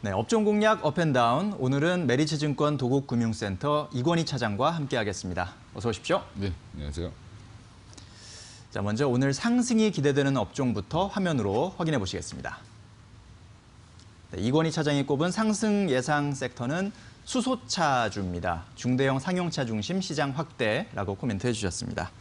네, 업종 공략 업앤다운. 오늘은 메리츠증권 도곡금융센터 이권희 차장과 함께하겠습니다. 어서 오십시오. 네, 안녕하세요. 자, 먼저 오늘 상승이 기대되는 업종부터 화면으로 확인해 보시겠습니다. 네, 이권희 차장이 꼽은 상승 예상 섹터는 수소차주입니다. 중대형 상용차 중심 시장 확대라고 코멘트해 주셨습니다.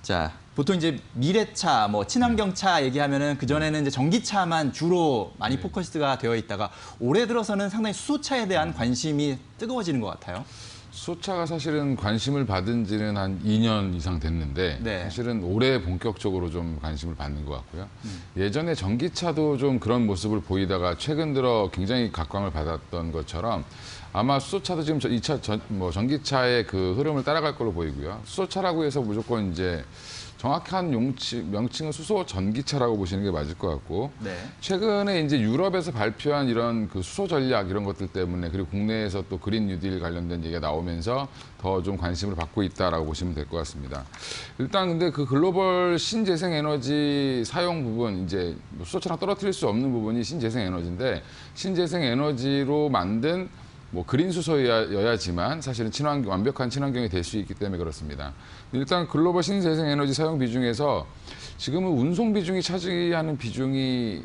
자, 보통 이제 미래차, 친환경차 얘기하면은 그전에는 이제 전기차만 주로 많이 포커스가 되어 있다가 올해 들어서는 상당히 수소차에 대한 관심이 뜨거워지는 것 같아요. 수소차가 사실은 관심을 받은 지는 한 2년 이상 됐는데 네. 사실은 올해 본격적으로 좀 관심을 받는 것 같고요. 예전에 전기차도 좀 그런 모습을 보이다가 최근 들어 굉장히 각광을 받았던 것처럼 아마 수소차도 지금 전기차의 그 흐름을 따라갈 걸로 보이고요. 수소차라고 해서 무조건 이제 정확한 명칭은 수소 전기차라고 보시는 게 맞을 것 같고, 네. 최근에 이제 유럽에서 발표한 이런 그 수소 전략 이런 것들 때문에, 그리고 국내에서 또 그린 뉴딜 관련된 얘기가 나오면서 더 좀 관심을 받고 있다라고 보시면 될 것 같습니다. 일단 근데 그 글로벌 신재생 에너지 사용 부분, 이제 수소차랑 떨어뜨릴 수 없는 부분이 신재생 에너지인데, 신재생 에너지로 만든 그린 수소여야지만 사실은 완벽한 친환경이 될 수 있기 때문에 그렇습니다. 일단 글로벌 신재생 에너지 사용 비중에서 지금은 운송 비중이 차지하는 비중이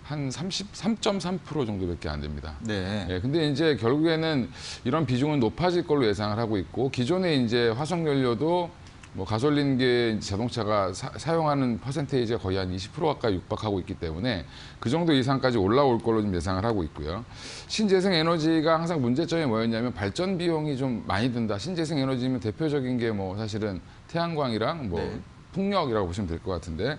한 33.3% 정도밖에 안 됩니다. 네. 예, 근데 이제 결국에는 이런 비중은 높아질 걸로 예상을 하고 있고, 기존에 이제 화석연료도 가솔린계 자동차가 사용하는 퍼센테이지가 거의 한 20% 가까이 육박하고 있기 때문에 그 정도 이상까지 올라올 걸로 좀 예상을 하고 있고요. 신재생 에너지가 항상 문제점이 뭐였냐면 발전 비용이 좀 많이 든다. 신재생 에너지면 대표적인 게 사실은 태양광이랑 네. 풍력이라고 보시면 될 것 같은데,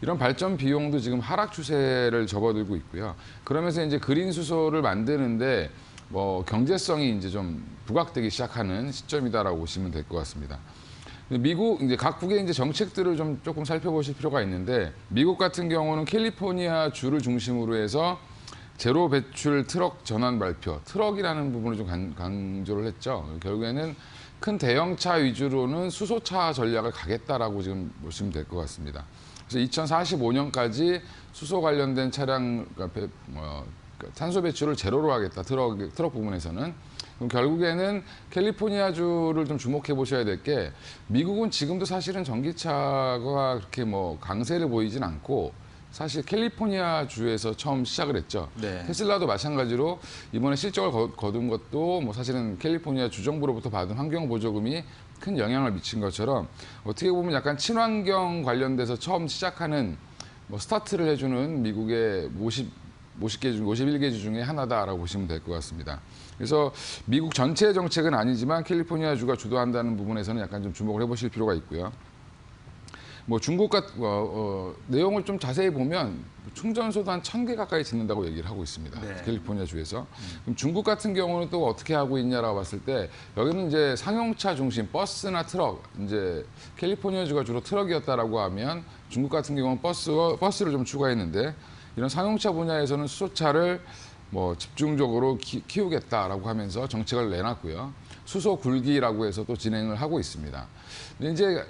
이런 발전 비용도 지금 하락 추세를 접어들고 있고요. 그러면서 이제 그린 수소를 만드는데 경제성이 이제 좀 부각되기 시작하는 시점이다라고 보시면 될 것 같습니다. 미국 이제 각국의 이제 정책들을 좀 조금 살펴보실 필요가 있는데, 미국 같은 경우는 캘리포니아 주를 중심으로 해서 제로 배출 트럭 전환 발표, 트럭이라는 부분을 좀 강조를 했죠. 결국에는 큰 대형차 위주로는 수소차 전략을 가겠다라고 지금 보시면 될 것 같습니다. 그래서 2045년까지 수소 관련된 차량 탄소 배출을 제로로 하겠다. 트럭 부분에서는. 그럼 결국에는 캘리포니아주를 좀 주목해 보셔야 될 게, 미국은 지금도 사실은 전기차가 그렇게 강세를 보이진 않고, 사실 캘리포니아주에서 처음 시작을 했죠. 네. 테슬라도 마찬가지로 이번에 실적을 거둔 것도 사실은 캘리포니아 주정부로부터 받은 환경 보조금이 큰 영향을 미친 것처럼, 어떻게 보면 약간 친환경 관련돼서 처음 시작하는 스타트를 해주는 미국의 51개 주 중에 하나다라고 보시면 될 것 같습니다. 그래서 미국 전체의 정책은 아니지만 캘리포니아주가 주도한다는 부분에서는 약간 좀 주목을 해보실 필요가 있고요. 중국 내용을 좀 자세히 보면 충전소도 한 1,000개 가까이 짓는다고 얘기를 하고 있습니다. 네. 캘리포니아주에서. 그럼 중국 같은 경우는 또 어떻게 하고 있냐라고 봤을 때, 여기는 이제 상용차 중심 버스나 트럭, 이제 캘리포니아주가 주로 트럭이었다라고 하면 중국 같은 경우는 버스를 좀 추가했는데, 이런 상용차 분야에서는 수소차를 집중적으로 키우겠다라고 하면서 정책을 내놨고요. 수소 굴기라고 해서 또 진행을 하고 있습니다. 근데 이제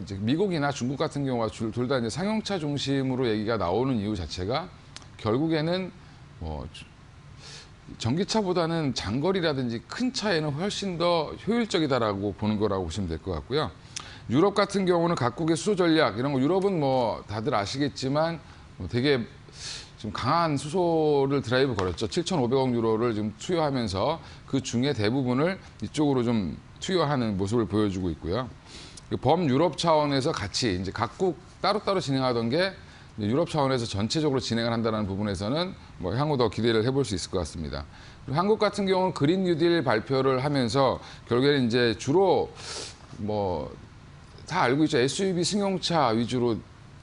이제 미국이나 중국 같은 경우가 둘 다 이제 상용차 중심으로 얘기가 나오는 이유 자체가, 결국에는 전기차보다는 장거리라든지 큰 차에는 훨씬 더 효율적이다라고 보는 거라고 보시면 될 것 같고요. 유럽 같은 경우는 각국의 수소 전략 이런 거, 유럽은 다들 아시겠지만 되게 지금 강한 수소를 드라이브 걸었죠. 7,500억 유로를 지금 투여하면서 그 중에 대부분을 이쪽으로 좀 투여하는 모습을 보여주고 있고요. 범유럽 차원에서 같이 이제 각국 따로따로 진행하던 게 유럽 차원에서 전체적으로 진행을 한다는 부분에서는 향후 더 기대를 해볼 수 있을 것 같습니다. 그리고 한국 같은 경우는 그린 뉴딜 발표를 하면서 결국에는 이제 주로 다 알고 있죠. SUV 승용차 위주로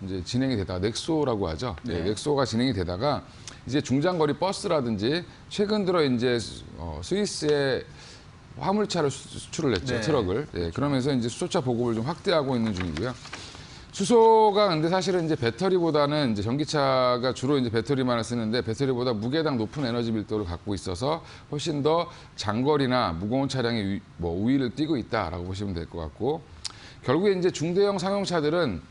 이제 진행이 되다가 넥소라고 하죠. 네. 넥소가 진행이 되다가 이제 중장거리 버스라든지 최근 들어 이제 스위스에 화물차를 수출을 했죠. 네. 트럭을. 예, 그러면서 이제 수소차 보급을 좀 확대하고 있는 중이고요. 수소가 근데 사실은 이제 배터리보다는 이제 전기차가 주로 이제 배터리만을 쓰는데, 배터리보다 무게당 높은 에너지 밀도를 갖고 있어서 훨씬 더 장거리나 무거운 차량의 우위를 띄고 있다라고 보시면 될 것 같고, 결국에 이제 중대형 상용차들은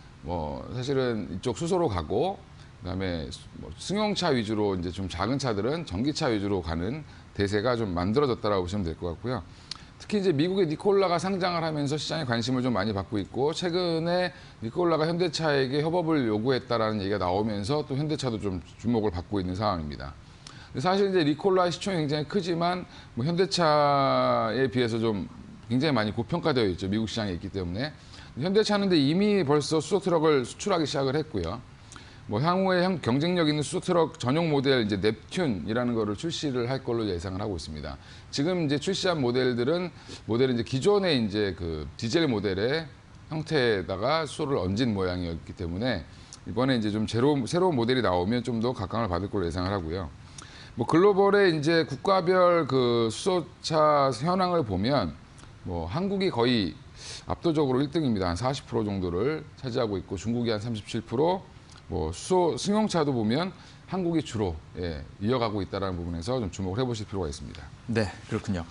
사실은 이쪽 수소로 가고, 그다음에 뭐 승용차 위주로 이제 좀 작은 차들은 전기차 위주로 가는 대세가 좀 만들어졌다라고 보시면 될 것 같고요. 특히 이제 미국의 니콜라가 상장을 하면서 시장에 관심을 좀 많이 받고 있고, 최근에 니콜라가 현대차에게 협업을 요구했다라는 얘기가 나오면서 또 현대차도 좀 주목을 받고 있는 상황입니다. 사실 이제 니콜라의 시총이 굉장히 크지만 뭐 현대차에 비해서 좀 굉장히 많이 고평가되어 있죠. 미국 시장에 있기 때문에. 현대차는 근데 이미 벌써 수소 트럭을 수출하기 시작을 했고요. 뭐 향후에 경쟁력 있는 수소 트럭 전용 모델 이제 넵튠이라는 거를 출시를 할 걸로 예상을 하고 있습니다. 지금 이제 출시한 모델은 이제 기존의 이제 그 디젤 모델의 형태에다가 수소를 얹은 모양이었기 때문에 이번에 이제 좀 새로운 모델이 나오면 좀 더 각광을 받을 걸로 예상을 하고요. 뭐 글로벌의 이제 국가별 그 수소차 현황을 보면 뭐 한국이 거의 압도적으로 1등입니다. 한 40% 정도를 차지하고 있고, 중국이 한 37%, 뭐 수소 승용차도 보면 한국이 주로 이어가고 있다는 부분에서 좀 주목을 해보실 필요가 있습니다. 네, 그렇군요.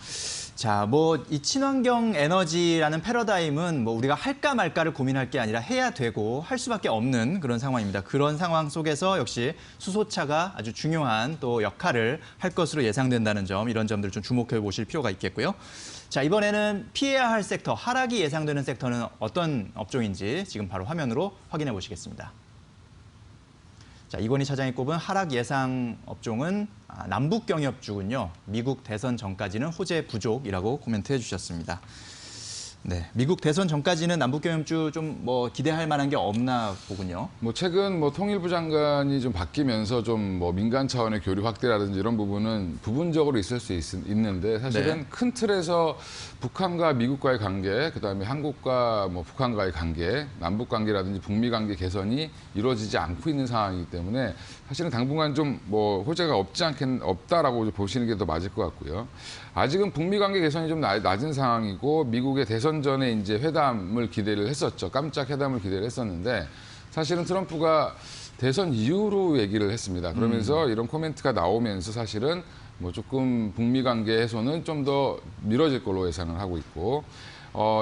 자, 뭐 이 친환경 에너지라는 패러다임은 뭐 우리가 할까 말까를 고민할 게 아니라 해야 되고 할 수밖에 없는 그런 상황입니다. 그런 상황 속에서 역시 수소차가 아주 중요한 또 역할을 할 것으로 예상된다는 점, 이런 점들을 좀 주목해 보실 필요가 있겠고요. 자, 이번에는 피해야 할 섹터, 하락이 예상되는 섹터는 어떤 업종인지 지금 바로 화면으로 확인해 보시겠습니다. 자, 이건희 차장이 꼽은 하락 예상 업종은 남북 경협주군요. 미국 대선 전까지는 호재 부족이라고 코멘트해 주셨습니다. 네, 미국 대선 전까지는 남북 경협주 좀 뭐 기대할 만한 게 없나 보군요. 뭐 최근 뭐 통일부 장관이 좀 바뀌면서 좀 뭐 민간 차원의 교류 확대라든지 이런 부분은 부분적으로 있을 수 있는데, 사실은 네. 큰 틀에서 북한과 미국과의 관계, 그다음에 한국과 뭐 북한과의 관계, 남북 관계라든지 북미 관계 개선이 이루어지지 않고 있는 상황이기 때문에 사실은 당분간 좀 뭐 호재가 없다라고 보시는 게 더 맞을 것 같고요. 아직은 북미 관계 개선이 좀 낮은 상황이고, 미국의 대선 전에 이제 회담을 기대를 했었죠. 깜짝 회담을 기대를 했었는데, 사실은 트럼프가 대선 이후로 얘기를 했습니다. 그러면서 이런 코멘트가 나오면서 사실은 뭐 조금 북미 관계 해소는 좀 더 미뤄질 걸로 예상을 하고 있고,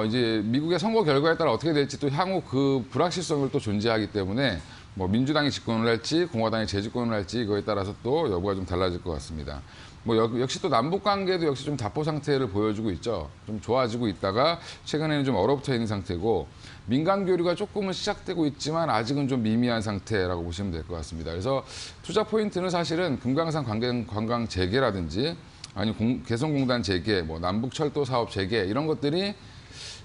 이제 미국의 선거 결과에 따라 어떻게 될지 또 향후 그 불확실성을 또 존재하기 때문에 뭐 민주당이 집권을 할지 공화당이 재집권을 할지 이거에 따라서 또 여부가 좀 달라질 것 같습니다. 뭐 역시 또 남북 관계도 역시 좀 답보 상태를 보여주고 있죠. 좀 좋아지고 있다가 최근에는 좀 얼어붙어 있는 상태고, 민간 교류가 조금은 시작되고 있지만 아직은 좀 미미한 상태라고 보시면 될 것 같습니다. 그래서 투자 포인트는 사실은 금강산 관광 재개라든지 아니 개성공단 재개, 뭐 남북 철도 사업 재개 이런 것들이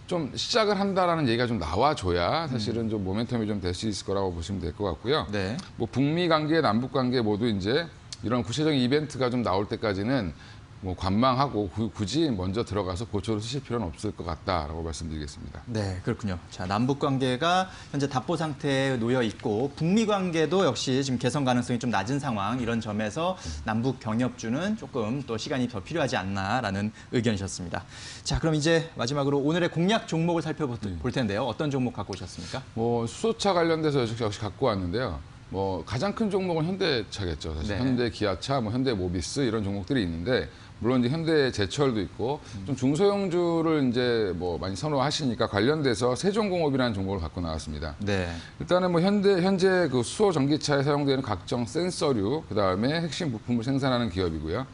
좀 시작을 한다라는 얘기가 좀 나와줘야 사실은 좀 모멘텀이 좀 될 수 있을 거라고 보시면 될 것 같고요. 네. 뭐 북미 관계, 남북 관계 모두 이제 이런 구체적인 이벤트가 좀 나올 때까지는 뭐 관망하고 굳이 먼저 들어가서 보초를 쓰실 필요는 없을 것 같다라고 말씀드리겠습니다. 네, 그렇군요. 자, 남북 관계가 현재 답보 상태에 놓여 있고, 북미 관계도 역시 지금 개선 가능성이 좀 낮은 상황, 이런 점에서 남북 경협주는 조금 또 시간이 더 필요하지 않나라는 의견이셨습니다. 자, 그럼 이제 마지막으로 오늘의 공략 종목을 살펴볼 텐데요. 어떤 종목 갖고 오셨습니까? 뭐 수소차 관련돼서 역시 갖고 왔는데요. 뭐 가장 큰 종목은 현대차겠죠. 사실 네. 현대 기아차, 뭐 현대 모비스 이런 종목들이 있는데, 물론 이제 현대 제철도 있고 좀 중소형주를 이제 뭐 많이 선호하시니까 관련돼서 세종공업이라는 종목을 갖고 나왔습니다. 네. 일단은 뭐 현재 그 수소 전기차에 사용되는 각종 센서류, 그다음에 핵심 부품을 생산하는 기업이고요.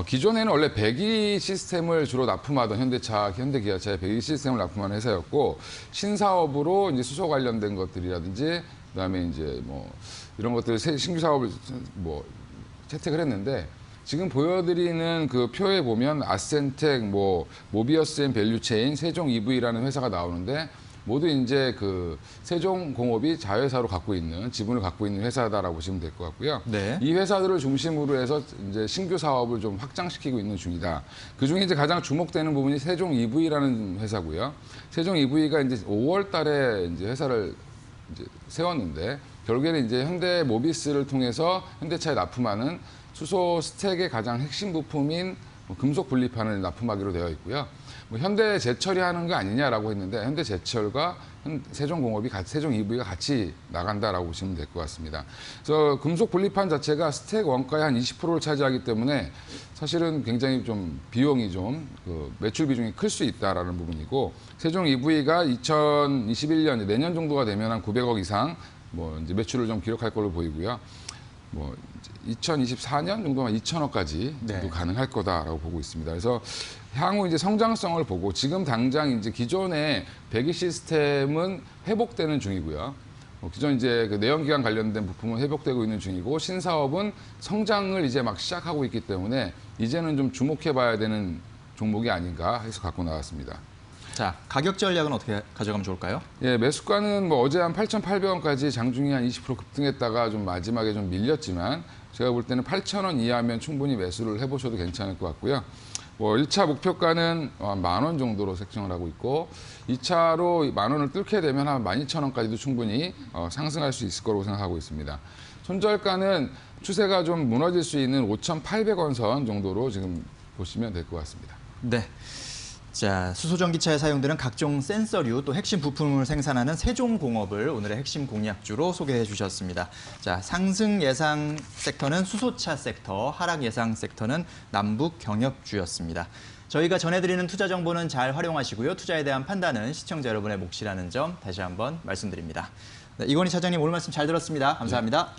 기존에는 원래 배기 시스템을 주로 납품하던 현대 기아차의 배기 시스템을 납품하는 회사였고, 신사업으로 이제 수소 관련된 것들이라든지 그다음에 이제 뭐 이런 것들 신규 사업을 뭐 채택을 했는데, 지금 보여드리는 그 표에 보면 아센텍, 뭐 모비어스 앤 밸류체인, 세종 EV라는 회사가 나오는데, 모두 이제 그 세종공업이 자회사로 지분을 갖고 있는 회사다라고 보시면 될 것 같고요. 네. 이 회사들을 중심으로 해서 이제 신규 사업을 좀 확장시키고 있는 중이다. 그 중에 이제 가장 주목되는 부분이 세종 EV라는 회사고요. 세종 EV가 이제 5월달에 이제 회사를 이제 세웠는데, 결국에는 이제 현대 모비스를 통해서 현대차에 납품하는 수소 스택의 가장 핵심 부품인 금속 분리판을 납품하기로 되어 있고요. 뭐 현대 제철이 하는 거 아니냐라고 했는데, 현대 제철과 세종공업이 세종 EV가 같이 나간다라고 보시면 될 것 같습니다. 그래서 금속 분리판 자체가 스택 원가의 한 20%를 차지하기 때문에 사실은 굉장히 좀 비용이 좀 그 매출 비중이 클 수 있다라는 부분이고, 세종 EV가 2021년 내년 정도가 되면 한 900억 이상 뭐 이제 매출을 좀 기록할 걸로 보이고요. 뭐 2024년 정도면 2천억까지 네. 가능할 거다라고 보고 있습니다. 그래서 향후 이제 성장성을 보고 지금 당장 이제 기존의 배기 시스템은 회복되는 중이고요. 기존 이제 그 내연기관 관련된 부품은 회복되고 있는 중이고 신사업은 성장을 이제 막 시작하고 있기 때문에 이제는 좀 주목해봐야 되는 종목이 아닌가 해서 갖고 나왔습니다. 자, 가격 전략은 어떻게 가져가면 좋을까요? 예, 매수가는 뭐 어제 한 8,800원까지 장중에 한 20% 급등했다가 좀 마지막에 좀 밀렸지만 제가 볼 때는 8,000원 이하면 충분히 매수를 해보셔도 괜찮을 것 같고요. 뭐 1차 목표가는 10,000원 정도로 책정을 하고 있고 2차로 10,000원을 뚫게 되면 한 12,000원까지도 충분히 상승할 수 있을 거라고 생각하고 있습니다. 손절가는 추세가 좀 무너질 수 있는 5,800원 선 정도로 지금 보시면 될 것 같습니다. 네. 자, 수소전기차에 사용되는 각종 센서류 또 핵심 부품을 생산하는 세종공업을 오늘의 핵심 공략주로 소개해 주셨습니다. 자, 상승 예상 섹터는 수소차 섹터, 하락 예상 섹터는 남북 경협주였습니다. 저희가 전해드리는 투자 정보는 잘 활용하시고요. 투자에 대한 판단은 시청자 여러분의 몫이라는 점 다시 한번 말씀드립니다. 네, 이건희 차장님 오늘 말씀 잘 들었습니다. 감사합니다.